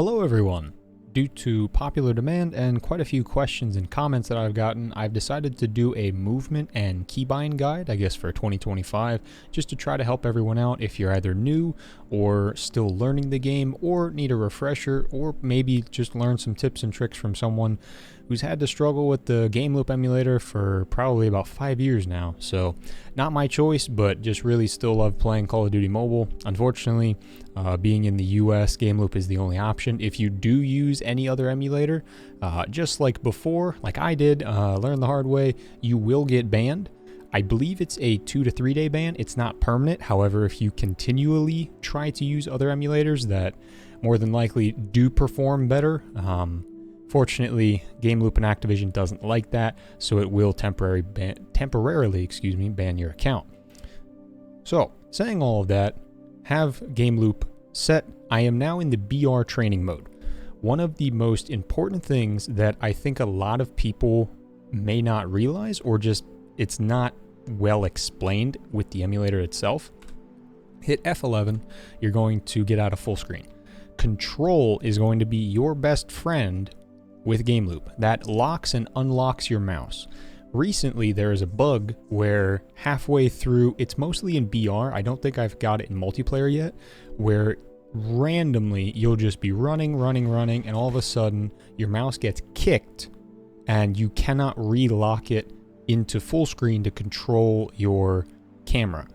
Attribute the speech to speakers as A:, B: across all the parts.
A: Hello everyone! Due to popular demand and quite a few questions and comments that I've gotten, I've decided to do a movement and keybind guide, I guess for 2025, just to try to help everyone out if you're either new or still learning the game or need a refresher, or maybe just learn some tips and tricks from someone who's had to struggle with the Game Loop Emulator for probably about 5 years now. So not my choice, but just really still love playing Call of Duty Mobile. Unfortunately, being in the US, Game Loop is the only option. If you do use any other emulator, just like before, like I did, learn the hard way, you will get banned. I believe it's a 2 to 3 day ban. It's not permanent. However, if you continually try to use other emulators that more than likely do perform better, fortunately, Game Loop and Activision doesn't like that, so it will temporarily ban your account. So, saying all of that, have Game Loop set. I am now in the BR training mode. One of the most important things that I think a lot of people may not realize, or just it's not well explained with the emulator itself. Hit F11, you're going to get out of full screen. Control is going to be your best friend with Game Loop. That locks and unlocks your mouse. Recently, there is a bug where halfway through, it's mostly in BR, I don't think I've got it in multiplayer yet, where randomly you'll just be running, and all of a sudden your mouse gets kicked and you cannot relock it into full screen to control your camera.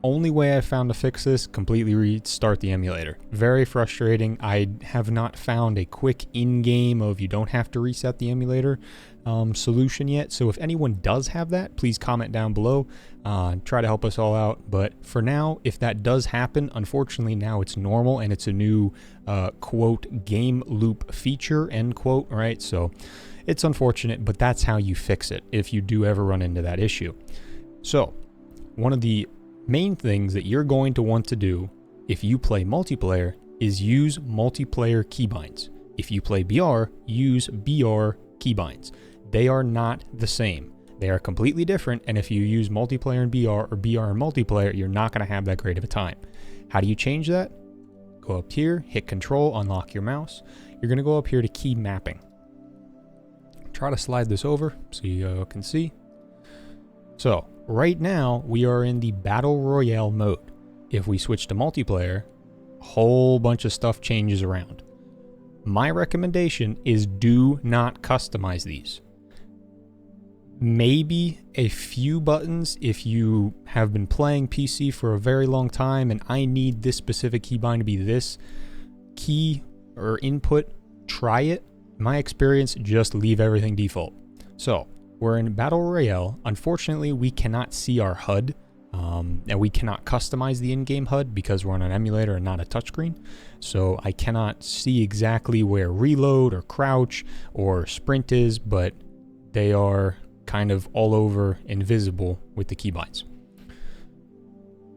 A: Only way I found to fix this, completely restart the emulator. Very frustrating. I have not found a quick in-game of you don't have to reset the emulator solution yet. So if anyone does have that, please comment down below. Try to help us all out. But for now, if that does happen, unfortunately now it's normal and it's a new quote game loop feature, end quote, right? So it's unfortunate, but that's how you fix it if you do ever run into that issue. So one of the main things that you're going to want to do if you play multiplayer is use multiplayer keybinds. If you play BR, use BR keybinds. They are not the same. They are completely different, and if you use multiplayer in BR or BR in multiplayer, you're not going to have that great of a time. How do you change that? Go up here, hit Control, unlock your mouse. You're going to go up here to key mapping. Try to slide this over so you can see. So right now we are in the Battle Royale mode. If we switch to multiplayer, a whole bunch of stuff changes around. My recommendation is do not customize these. Maybe a few buttons if you have been playing PC for a very long time and I need this specific keybind to be this key or input, try it. My experience, just leave everything default. So we're in Battle Royale. Unfortunately, we cannot see our HUD, and we cannot customize the in-game HUD because we're on an emulator and not a touchscreen. So I cannot see exactly where reload or crouch or sprint is, but they are kind of all over invisible with the keybinds.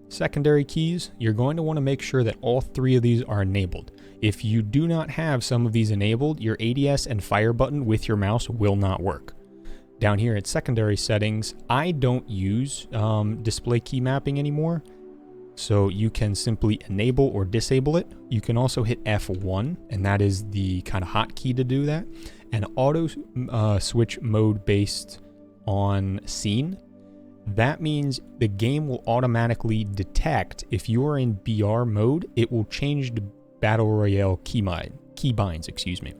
A: Secondary keys, you're going to want to make sure that all three of these are enabled. If you do not have some of these enabled, your ADS and fire button with your mouse will not work. Down here at secondary settings, I don't use display key mapping anymore, so you can simply enable or disable it. You can also hit F1, and that is the kind of hotkey to do that, and auto switch mode based on scene. That means the game will automatically detect if you are in BR mode, it will change to Battle Royale keybinds, excuse me.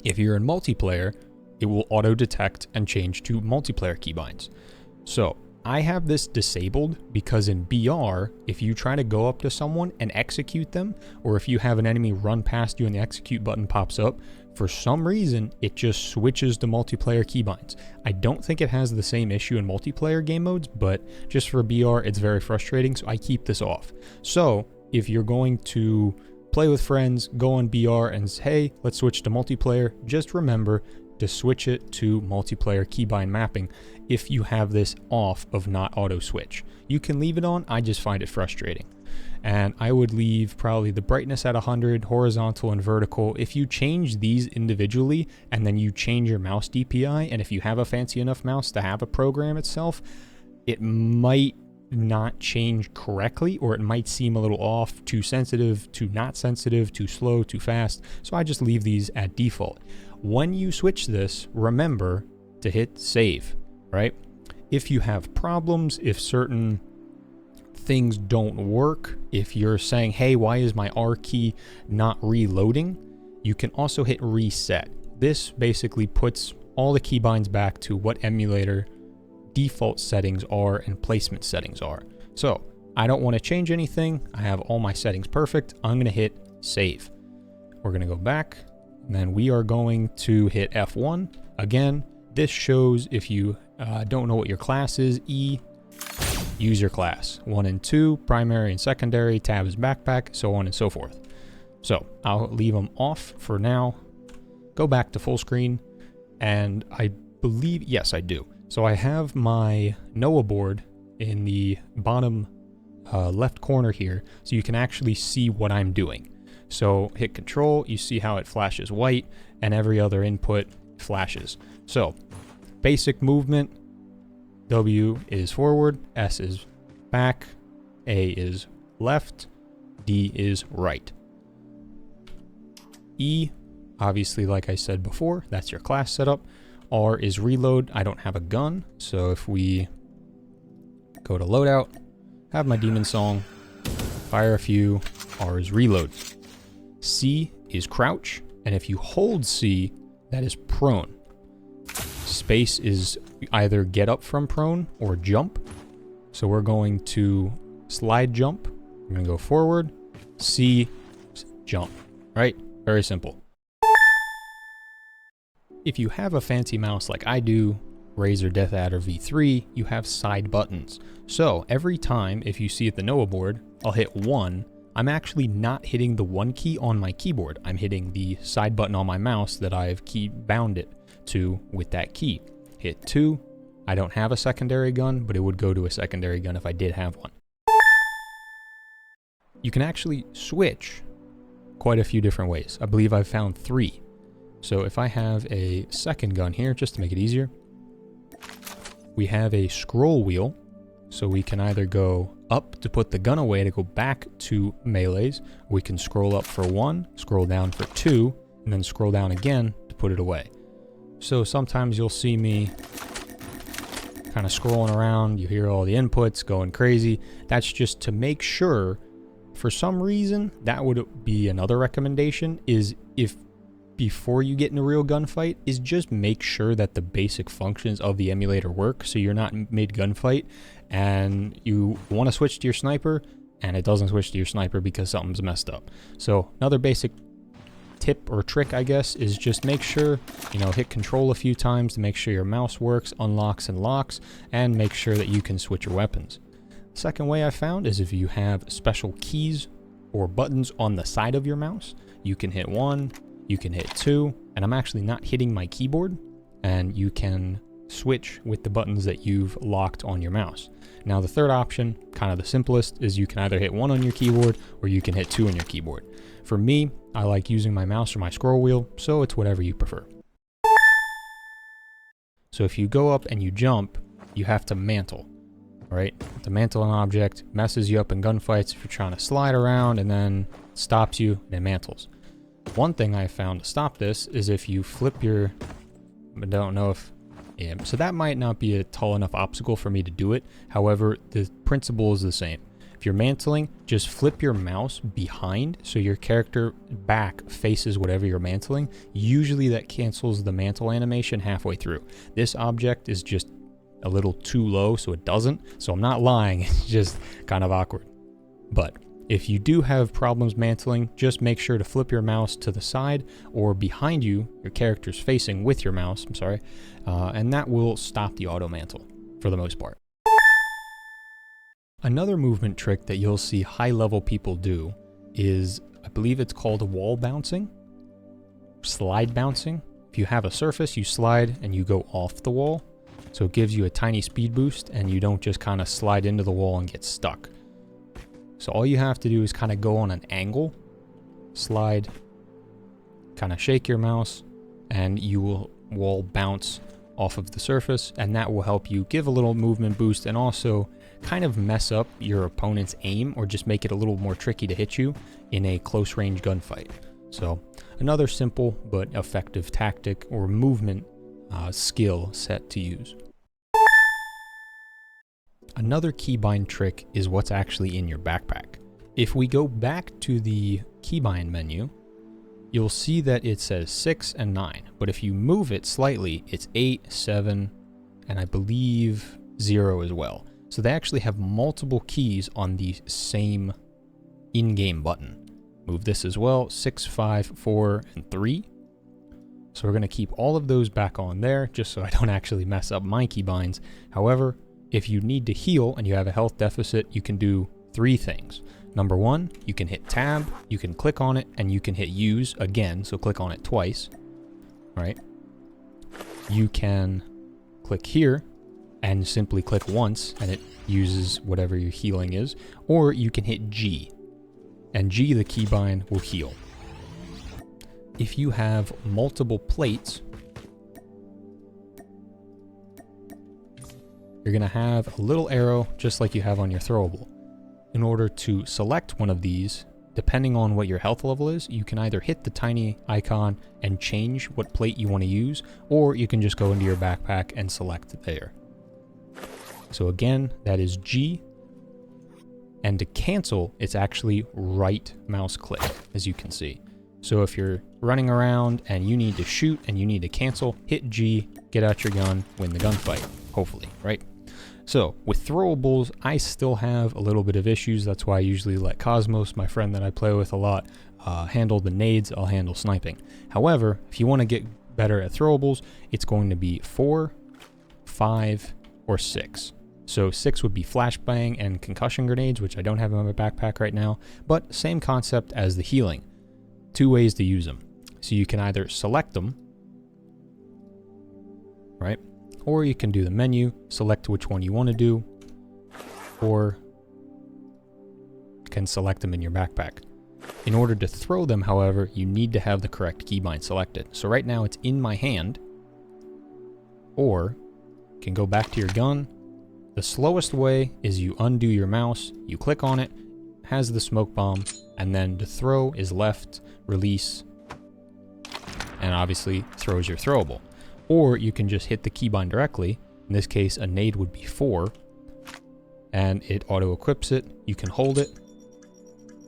A: If you're in multiplayer, it will auto detect and change to multiplayer keybinds. So I have this disabled because in BR, if you try to go up to someone and execute them, or if you have an enemy run past you and the execute button pops up, for some reason, it just switches to multiplayer keybinds. I don't think it has the same issue in multiplayer game modes, but just for BR, it's very frustrating, so I keep this off. So if you're going to play with friends, go on BR and say, hey, let's switch to multiplayer, just remember to switch it to multiplayer keybind mapping if you have this off of not auto switch. You can leave it on, I just find it frustrating. And I would leave probably the brightness at 100, horizontal and vertical. If you change these individually and then you change your mouse DPI, and if you have a fancy enough mouse to have a program itself, it might not change correctly, or it might seem a little off, too sensitive, too not sensitive, too slow, too fast. So I just leave these at default. When you switch this, remember to hit save, right? If you have problems, if certain things don't work, if you're saying, hey, why is my R key not reloading? You can also hit reset. This basically puts all the keybinds back to what emulator default settings are and placement settings are. So I don't want to change anything. I have all my settings perfect. I'm going to hit save. We're going to go back, and then we are going to hit F1. Again, this shows if you don't know what your class is, E, use your class. 1 and 2, primary and secondary, tab is backpack, so on and so forth. So I'll leave them off for now. Go back to full screen, and I believe, yes, I do. So I have my NOAA board in the bottom left corner here, so you can actually see what I'm doing. So hit control, you see how it flashes white, and every other input flashes. So basic movement, W is forward, S is back, A is left, D is right. E, obviously, like I said before, that's your class setup. R is reload. I don't have a gun, so if we go to loadout, have my demon song, fire a few, R is reload. C is crouch, and if you hold C, that is prone. Space is either get up from prone or jump. So we're going to slide jump. We're going to go forward, C, jump, right? Very simple. If you have a fancy mouse like I do, Razer Death Adder V3, you have side buttons. So every time, if you see at the NOAA board, I'll hit 1, I'm actually not hitting the 1 key on my keyboard. I'm hitting the side button on my mouse that I've key bound it to with that key. Hit 2, I don't have a secondary gun, but it would go to a secondary gun if I did have one. You can actually switch quite a few different ways. I believe I've found 3. So if I have a second gun here, just to make it easier, we have a scroll wheel. So we can either go up to put the gun away to go back to melees. We can scroll up for 1, scroll down for 2, and then scroll down again to put it away. So sometimes you'll see me kind of scrolling around. You hear all the inputs going crazy. That's just to make sure. For some reason, that would be another recommendation, is if before you get in a real gunfight, is just make sure that the basic functions of the emulator work, so you're not mid-gunfight and you want to switch to your sniper and it doesn't switch to your sniper because something's messed up. So another basic tip or trick, I guess, is just make sure, hit control a few times to make sure your mouse works, unlocks and locks, and make sure that you can switch your weapons. Second way I found is if you have special keys or buttons on the side of your mouse, you can hit 1, you can hit 2, and I'm actually not hitting my keyboard, and you can switch with the buttons that you've locked on your mouse. Now the third option, kind of the simplest, is you can either hit 1 on your keyboard or you can hit 2 on your keyboard. For me, I like using my mouse or my scroll wheel, so it's whatever you prefer. So if you go up and you jump, you have to mantle, right? To mantle an object messes you up in gunfights if you're trying to slide around and then stops you and it mantles. One thing I found to stop this is if you flip your, I don't know if, yeah, so that might not be a tall enough obstacle for me to do it. However, the principle is the same. If you're mantling, just flip your mouse behind so your character back faces whatever you're mantling. Usually that cancels the mantle animation halfway through. This object is just a little too low, so it doesn't. So I'm not lying, it's just kind of awkward. But if you do have problems mantling, just make sure to flip your mouse to the side or behind you, your character's facing with your mouse, and that will stop the auto mantle for the most part. Another movement trick that you'll see high-level people do is, I believe it's called wall bouncing, slide bouncing. If you have a surface, you slide and you go off the wall. So it gives you a tiny speed boost and you don't just kind of slide into the wall and get stuck. So all you have to do is kind of go on an angle, slide, kind of shake your mouse, and you will wall bounce off of the surface, and that will help you give a little movement boost and also kind of mess up your opponent's aim or just make it a little more tricky to hit you in a close range gunfight. So another simple but effective tactic or movement skill set to use. Another keybind trick is what's actually in your backpack. If we go back to the keybind menu, you'll see that it says 6 and 9, but if you move it slightly, it's 8, 7, and I believe 0 as well. So they actually have multiple keys on the same in-game button. Move this as well, 6, 5, 4, and 3. So we're going to keep all of those back on there just so I don't actually mess up my keybinds. However, if you need to heal and you have a health deficit, you can do 3 things. Number 1, you can hit tab, you can click on it, and you can hit use again, so click on it twice, right? You can click here and simply click once and it uses whatever your healing is, or you can hit G, and G, the keybind, will heal. If you have multiple plates, you're going to have a little arrow just like you have on your throwable. In order to select one of these, depending on what your health level is, you can either hit the tiny icon and change what plate you want to use, or you can just go into your backpack and select it there. So again, that is G. And to cancel, it's actually right mouse click, as you can see. So if you're running around and you need to shoot and you need to cancel, hit G, get out your gun, win the gunfight, hopefully, right? So with throwables, I still have a little bit of issues. That's why I usually let Cosmos, my friend that I play with a lot, handle the nades. I'll handle sniping. However, if you want to get better at throwables, it's going to be 4, 5, or 6. So 6 would be flashbang and concussion grenades, which I don't have in my backpack right now, but same concept as the healing. 2 ways to use them. So you can either select them, right? Or you can do the menu, select which one you want to do, or you can select them in your backpack. In order to throw them, however, you need to have the correct keybind selected. So right now it's in my hand, or you can go back to your gun. The slowest way is you undo your mouse, you click on it, has the smoke bomb, and then to throw is left, release, and obviously throws your throwable. Or you can just hit the keybind directly. In this case, a nade would be 4, and it auto-equips it. You can hold it,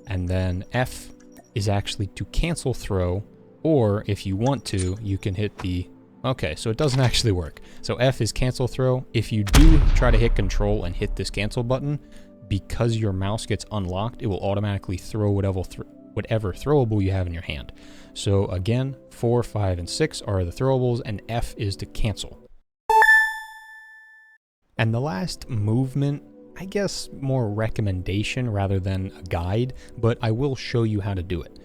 A: and then F is actually to cancel throw, or if you want to, you can hit the... Okay, so it doesn't actually work. So F is cancel throw. If you do try to hit control and hit this cancel button, because your mouse gets unlocked, it will automatically throw whatever throwable you have in your hand. So again, 4, 5, and 6 are the throwables, and F is to cancel. And the last movement, I guess more recommendation rather than a guide, but I will show you how to do it.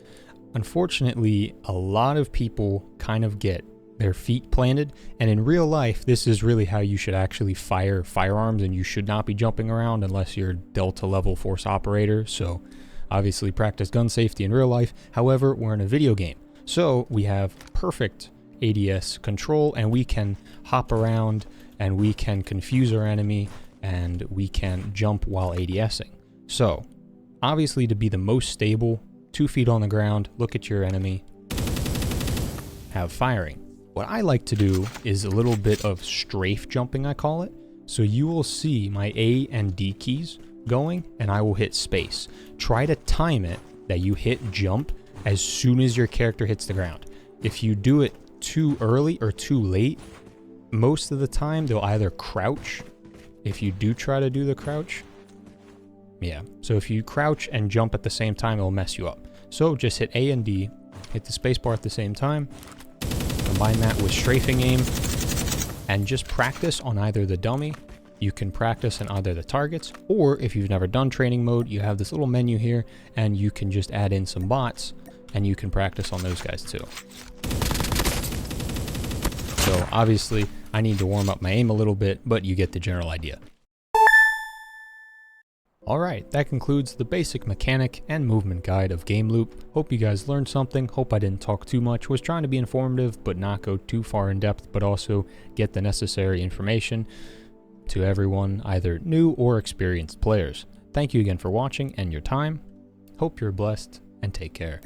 A: Unfortunately, a lot of people kind of get their feet planted, and in real life, this is really how you should actually fire firearms, and you should not be jumping around unless you're Delta level force operator. So obviously practice gun safety in real life. However, we're in a video game, so we have perfect ADS control, and we can hop around and we can confuse our enemy and we can jump while ADSing. So obviously, to be the most stable, 2 feet on the ground, look at your enemy, have firing. What I like to do is a little bit of strafe jumping, I call it. So you will see my A and D keys going, and I will hit space. Try to time it that you hit jump as soon as your character hits the ground. If you do it too early or too late, most of the time they'll either crouch. If you do try to do the crouch, yeah. So if you crouch and jump at the same time, it'll mess you up. So just hit A and D, hit the space bar at the same time, combine that with strafing aim, and just practice on either the dummy. You can practice on either the targets, or if you've never done training mode, you have this little menu here, and you can just add in some bots, and you can practice on those guys too. So obviously, I need to warm up my aim a little bit, but you get the general idea. Alright, that concludes the basic mechanic and movement guide of Game Loop. Hope you guys learned something. Hope I didn't talk too much. Was trying to be informative, but not go too far in depth, but also get the necessary information. to everyone, either new or experienced players. Thank you again for watching and your time. Hope you're blessed, and take care.